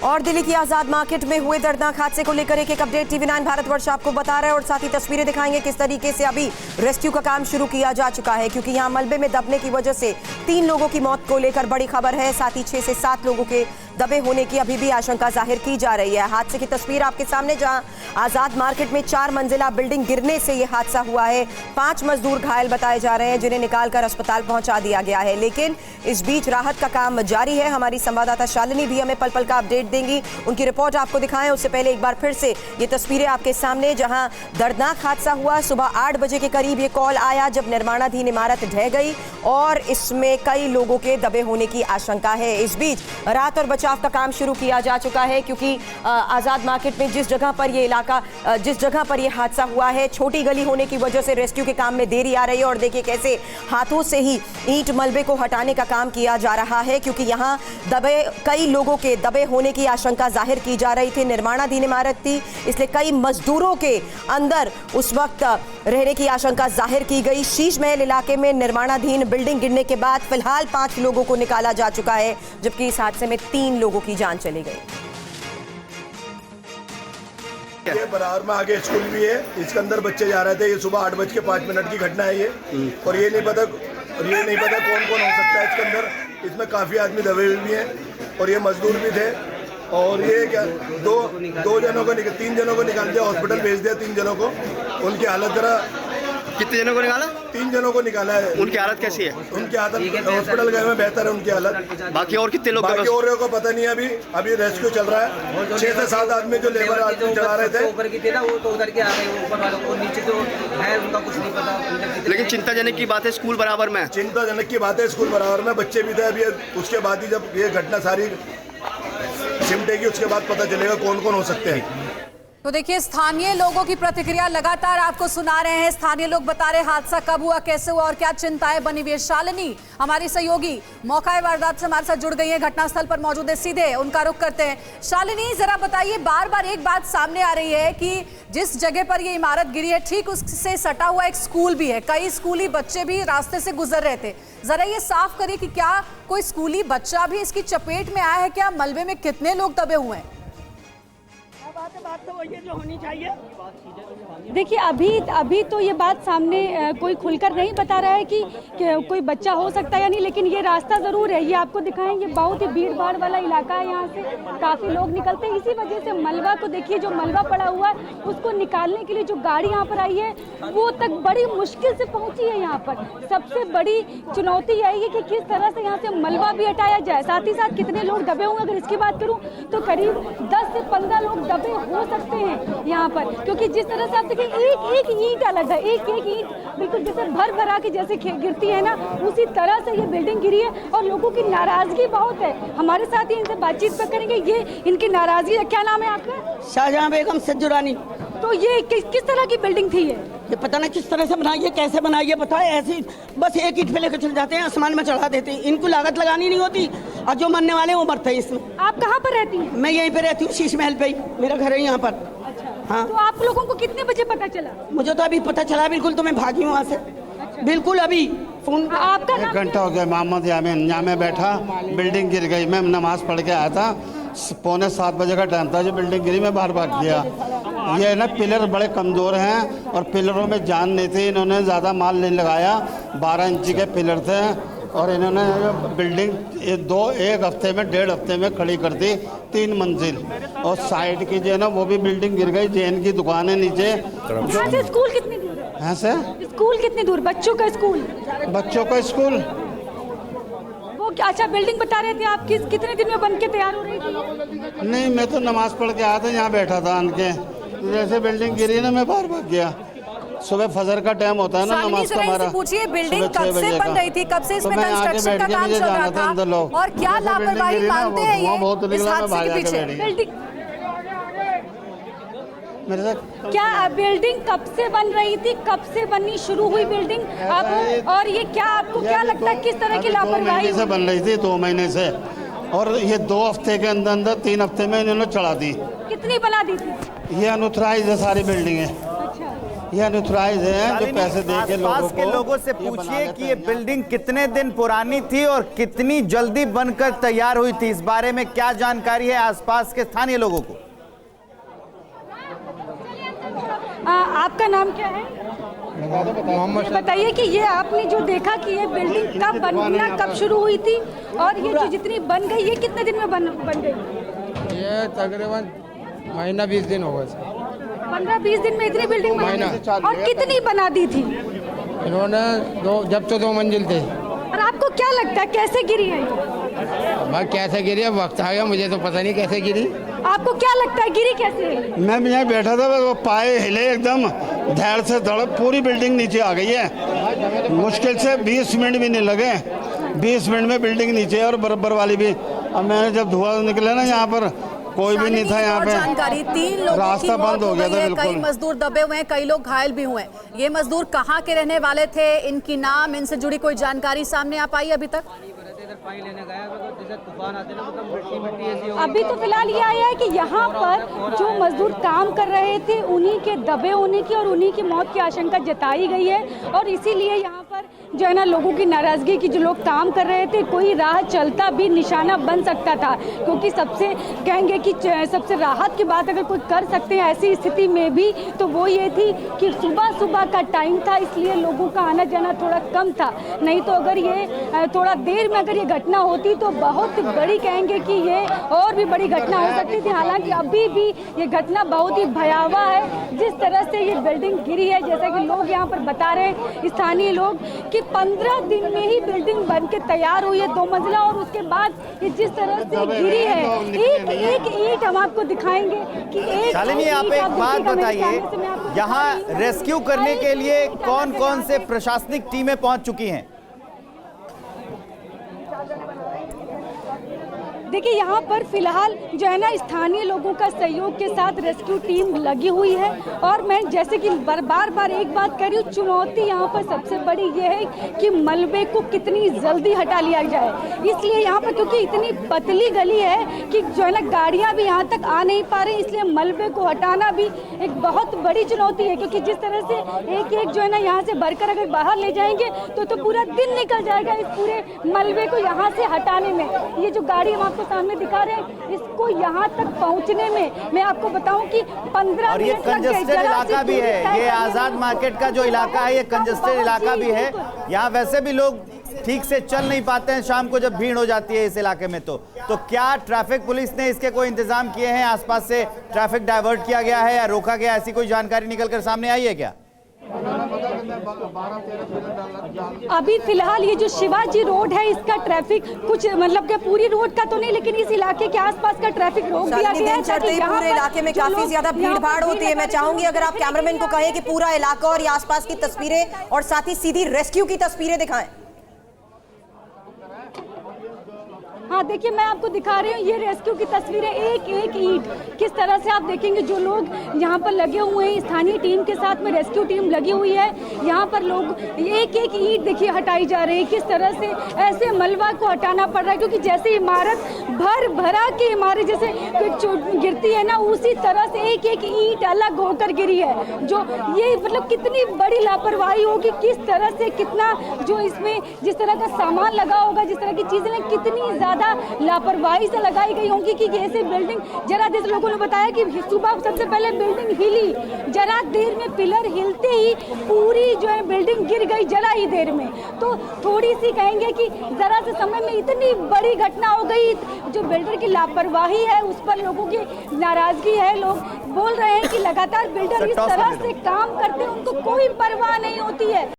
और दिल्ली की आजाद मार्केट में हुए दर्दनाक हादसे को लेकर एक अपडेट TV9 भारतवर्ष आपको बता रहा है और साथ ही तस्वीरें दिखाएंगे किस तरीके से अभी रेस्क्यू का काम शुरू किया जा चुका है, क्योंकि यहां मलबे में दबने की वजह से 3 लोगों की मौत को लेकर बड़ी खबर है। साथ ही 6 से 7 लोगों के दबे होने की अभी भी आशंका जाहिर की जा रही है। हादसे की तस्वीर आपके सामने, जहां आजाद मार्केट में 4 मंजिला बिल्डिंग गिरने से यह हादसा हुआ है। 5 मजदूर घायल बताए जा रहे हैं, जिन्हें निकालकर अस्पताल पहुंचा दिया गया है। लेकिन इस बीच राहत का काम जारी है। हमारी संवाददाता शालिनी भी हमें पल पल का अपडेट देंगी, उनकी रिपोर्ट आपको दिखाएं। उससे पहले एक बार फिर से ये तस्वीरें आपके सामने, जहां दर्दनाक हादसा हुआ। सुबह 8 बजे के करीब ये कॉल आया, जब निर्माणाधीन इमारत ढह गई और इसमें कई लोगों के दबे होने की आशंका है। इस बीच राहत और बचाव का काम शुरू किया जा चुका है, क्योंकि आजाद मार्केट में जिस जगह पर ये हादसा हुआ है, छोटी गली होने की वजह से रेस्क्यू के काम में देरी आ रही है। और देखिए कैसे हाथों से ही ईंट मलबे को हटाने का काम किया जा रहा है, क्योंकि यहाँ कई लोगों के दबे होने की आशंका जाहिर की जा रही थी। निर्माणाधीन इमारत थी, इसलिए कई मजदूरों के अंदर उस वक्त रहने की आशंका जाहिर की गई। शीश महल इलाके में निर्माणाधीन बिल्डिंग गिरने के बाद फिलहाल 5 लोगों को निकाला जा चुका है, जबकि इस हादसे में 3 लोगों की जान चली गई। ये बराबर में आगे स्कूल भी है, इसके अंदर बच्चे जा रहे थे। ये सुबह 8:05 की घटना है ये, और ये नहीं पता कौन कौन हो सकता है इसके अंदर। इसमें काफ़ी आदमी दबे हुए भी हैं और ये मजदूर भी थे। और ये क्या 3 जनों को निकाल दिया, हॉस्पिटल भेज दिया 3 जनों को। उनकी हालत जरा, कितने जनों को निकाला? 3 जनों को निकाला है। उनकी हालत कैसी है? उनकी हालत हॉस्पिटल गए में बेहतर है उनकी हालत। बाकी और कितने लोग? बाकी और को पता नहीं है, अभी रेस्क्यू चल रहा है। 6 से 7 आदमी जो लेबर आदमी चला रहे थे, ऊपर की थे ना, वो तो उधर के आ गए, ऊपर वालों को, नीचे जो है उनका कुछ नहीं पता। लेकिन चिंताजनक की बात है, स्कूल बराबर में। चिंताजनक की बात है, स्कूल बराबर में बच्चे भी थे। अभी उसके बाद ही जब ये घटना सारी सिमटेगी, उसके बाद पता चलेगा कौन कौन हो सकते हैं। तो देखिए, स्थानीय लोगों की प्रतिक्रिया लगातार आपको सुना रहे हैं। स्थानीय लोग बता रहे हादसा कब हुआ, कैसे हुआ और क्या चिंताएं बनी हुई है। शालिनी हमारी सहयोगी मौका वारदात से हमारे साथ जुड़ गई है, घटनास्थल पर मौजूद है, सीधे उनका रुख करते हैं। शालिनी, जरा बताइए, बार बार एक बात सामने आ रही है कि जिस जगह पर ये इमारत गिरी है, ठीक उससे सटा हुआ एक स्कूल भी है। कई स्कूली बच्चे भी रास्ते से गुजर रहे थे। जरा ये साफ करिए कि क्या कोई स्कूली बच्चा भी इसकी चपेट में आया है? क्या मलबे में कितने लोग दबे हुए हैं? बात तो वही है जो होनी चाहिए। देखिए, अभी तो ये बात सामने कोई खुलकर नहीं बता रहा है कि कोई बच्चा हो सकता है या नहीं, लेकिन ये रास्ता ज़रूर है। ये आपको दिखाएं, ये बहुत ही भीड़ भाड़ वाला इलाका है। यहाँ से काफ़ी लोग निकलते हैं। इसी वजह से मलबा को देखिए, जो मलबा पड़ा हुआ है उसको निकालने के लिए जो गाड़ी यहाँ पर आई है वो तक बड़ी मुश्किल से पहुँची है। यहाँ पर सबसे बड़ी चुनौती यही है कि किस तरह से यहाँ से मलबा भी हटाया जाए। साथ ही साथ कितने लोग दबे हुए, अगर इसकी बात करूँ तो करीब 10 से 15 लोग दबे हो सकते हैं यहाँ पर, क्योंकि जिस तरह से आप देखिए, एक ईंट अलग है, एक ईंट बिल्कुल जैसे भर के जैसे गिरती है ना, उसी तरह से ये बिल्डिंग गिरी है। और लोगों की नाराजगी बहुत है। हमारे साथ ही इनसे बातचीत पर करेंगे, ये इनकी नाराजगी है। क्या नाम है आपका? शाहजहां बेगम सज्जुरानी। तो ये किस तरह की बिल्डिंग थी? ये पता नहीं किस तरह से बनाई है, कैसे बनाई है, पता है ऐसी बस एक ईंट पे लेकर चले जाते हैं, आसमान में चढ़ा देते हैं। इनको लागत लगानी नहीं होती, और जो मरने वाले वो मरते हैं इसमें। आप कहाँ पर रहती हैं? मैं यहीं पे रहती हूँ, शीश महल पे ही मेरा घर है यहाँ पर। अच्छा, हाँ। तो आप लोगों को कितने बजे पता चला? मुझे तो अभी पता चला बिल्कुल, तो मैं भागी हूँ वहाँ से। बिल्कुल अभी फोन। आपका 1 घंटा हो गया मोहम्मद यामीन, यहाँ में बैठा, बिल्डिंग गिर गई। मैं नमाज पढ़ के आया था, 6:45 बजे का टाइम था, जो बिल्डिंग गिरी मैं बाहर भाग गया। ये ना पिलर बड़े कमज़ोर हैं और पिलरों में जान नहीं थी। इन्होंने ज़्यादा माल नहीं लगाया, 12 इंची के पिलर थे, और इन्होंने बिल्डिंग 1 हफ्ते में 1.5 हफ्ते में खड़ी कर दी, 3 मंजिल। और साइड की जो है ना, वो भी बिल्डिंग गिर गई। जैन की दुकान है नीचे। यहाँ से स्कूल कितनी दूर है? यहाँ से स्कूल कितनी दूर? बच्चों का स्कूल? बच्चों का स्कूल। वो अच्छा, बिल्डिंग बता रहे थे आप, कितने दिन में बन के तैयार हो रही थी? नहीं, मैं तो नमाज पढ़ के आया था, यहाँ बैठा था आन के। जैसे बिल्डिंग गिरी ना, मैं बाहर भाग गया। सुबह फजर का टाइम होता है ना नमाज का हमारा। पूछिए, बिल्डिंग कब से बन रही थी, कब से इसमें कंस्ट्रक्शन का काम चल रहा था, और क्या लापरवाही मानते हैं ये इस हादसे के पीछे? बिल्डिंग क्या बिल्डिंग कब से बन रही थी, कब से बननी शुरू हुई बिल्डिंग अब? और ये क्या आपको क्या लगता है, किस तरह की लापरवाही से बन रही थी? 2 महीने से, और ये 2 हफ्ते के अंदर 3 हफ्ते में इन्होंने चढ़ा दी। कितनी बना दी थी? ये अनऑथराइज्ड है सारी बिल्डिंगें। अच्छा, ये अनऑथराइज है जो शालिनी, पैसे दे के आसपास के लोगों से पूछिए कि ये बिल्डिंग कितने दिन पुरानी थी और कितनी जल्दी बनकर तैयार हुई थी। इस बारे में क्या जानकारी है आसपास के स्थानीय लोगों को? आपका नाम क्या है? ये बताइए कि ये आपने जो देखा कि ये बिल्डिंग कब बनना कब शुरू हुई थी और ये जो जितनी बन गई ये कितने दिन में बन गई? ये तकरीबन महीना 20 दिन हो गए। 15-20 दिन में इतनी बिल्डिंग बनी और कितनी बना दी थी इन्होंने? जब तो 2 मंजिल थे। और आपको क्या लगता है कैसे गिरी है? भाई कैसे गिरी है, वक्त आ गया, मुझे तो पता नहीं कैसे गिरी। आपको क्या लगता है गिरी कैसे है? मैं यहाँ बैठा था, वो पाए हिले एकदम धड़ से धड़, पूरी बिल्डिंग नीचे आ गई है। मुश्किल से 20 मिनट भी नहीं लगे, 20 मिनट में बिल्डिंग नीचे और बराबर वाली भी। अब मैंने जब धुआं निकला ना, यहाँ पर कोई भी नहीं था, यहाँ पे जानकारी 3 लोगों की रास्ता मौत बंद हो गया था कई बिल्कुल। मजदूर दबे हुए हैं, कई लोग घायल भी हुए हैं। ये मजदूर कहाँ के रहने वाले थे, इनकी नाम, इनसे जुड़ी कोई जानकारी सामने आ पाई अभी तक? अभी तो फिलहाल ये आया है कि यहाँ पर जो मजदूर काम कर रहे थे उन्हीं के दबे होने की और उन्हीं की मौत की आशंका जताई गई है और इसीलिए यहाँ पर जो है ना लोगों की नाराजगी की, जो लोग काम कर रहे थे, कोई राह चलता भी निशाना बन सकता था। क्योंकि सबसे कहेंगे कि सबसे राहत की बात अगर कोई कर सकते हैं ऐसी स्थिति में भी तो वो ये थी कि सुबह का टाइम था, इसलिए लोगों का आना जाना थोड़ा कम था। नहीं तो अगर ये थोड़ा देर में अगर ये घटना होती तो बहुत बड़ी कहेंगे कि ये और भी बड़ी घटना हो सकती थी। हालांकि अभी भी ये घटना बहुत ही भयावह है, जिस तरह से ये बिल्डिंग गिरी है। जैसा कि लोग यहाँ पर बता रहे हैं स्थानीय लोग कि 15 दिन में ही बिल्डिंग बन के तैयार हुई है 2 मंजिला, और उसके बाद ये जिस तरह से गिरी है, एक ईंट हम आपको दिखाएंगे कि एक। शालिनी, आप एक बात बताइए, यहाँ रेस्क्यू करने के लिए कौन कौन से प्रशासनिक टीमें पहुंच चुकी हैं? देखिए यहाँ पर फिलहाल जो है ना स्थानीय लोगों का सहयोग के साथ रेस्क्यू टीम लगी हुई है। और मैं जैसे कि बार एक बात कर रही हूँ, चुनौती यहाँ पर सबसे बड़ी ये है कि मलबे को कितनी जल्दी हटा लिया जाए। इसलिए यहाँ पर क्योंकि इतनी पतली गली है कि जो है ना गाड़ियाँ भी यहाँ तक आ नहीं पा रही, इसलिए मलबे को हटाना भी एक बहुत बड़ी चुनौती है। क्योंकि जिस तरह से एक जो है ना यहाँ से भरकर अगर बाहर ले जाएंगे तो पूरा दिन निकल जाएगा इस पूरे मलबे को यहाँ से हटाने में। ये जो गाड़ी हम आपको सामने दिखा रहे हैं, इसको यहाँ तक पहुँचने में मैं आपको बताऊं कि 15 और ये कंजस्टेड इलाका भी है, ये आजाद मार्केट का जो इलाका है ये कंजस्टेड इलाका भी है। यहाँ वैसे भी लोग ठीक से चल नहीं पाते हैं शाम को जब भीड़ हो जाती है इस इलाके में। तो क्या ट्रैफिक पुलिस ने इसके कोई इंतजाम किए हैं? आसपास से ट्रैफिक डाइवर्ट किया गया है या रोका गया, ऐसी कोई जानकारी निकलकर सामने आई है क्या? अभी फिलहाल ये जो शिवाजी रोड है इसका ट्रैफिक कुछ मतलब कि पूरी रोड का तो नहीं, लेकिन इस इलाके के आसपास का ट्रैफिक रोक दिया गया है ताकि यहाँ पूरे इलाके में काफी ज्यादा भीड़ भाड़ होती है। मैं चाहूंगी अगर आप कैमरामैन को कहें कि पूरा इलाका और ये आसपास की तस्वीरें और साथ ही सीधी रेस्क्यू की तस्वीरें दिखाएं। हाँ देखिए, मैं आपको दिखा रही हूँ ये रेस्क्यू की तस्वीरें, एक ईंट किस तरह से आप देखेंगे। जो लोग यहाँ पर लगे हुए हैं, स्थानीय टीम के साथ में रेस्क्यू टीम लगी हुई है। यहाँ पर लोग एक ईंट देखिए हटाई जा रही है। किस तरह से ऐसे मलबा को हटाना पड़ रहा है, क्योंकि जैसे इमारत भरा की इमारत जैसे गिरती है ना, उसी तरह से एक ईंट अलग होकर गिरी है। जो ये मतलब कितनी बड़ी लापरवाही होगी, किस तरह से कितना जो इसमें जिस तरह का सामान लगा होगा, जिस तरह की चीजें कितनी ज्यादा लापरवाही से लगाई गई होंगी कि ऐसे बिल्डिंग जरा देर लोगों ने बताया कि सुबह सबसे पहले बिल्डिंग हिली, जरा देर में पिलर हिलते ही पूरी जो है बिल्डिंग गिर गई जरा ही देर में। तो थोड़ी सी कहेंगे कि जरा से समय में इतनी बड़ी घटना हो गई। जो बिल्डर की लापरवाही है उस पर लोगों की नाराजगी है। लोग बोल रहे हैं कि लगातार बिल्डर इस तरह से काम करते हैं, उनको कोई परवाह नहीं होती है।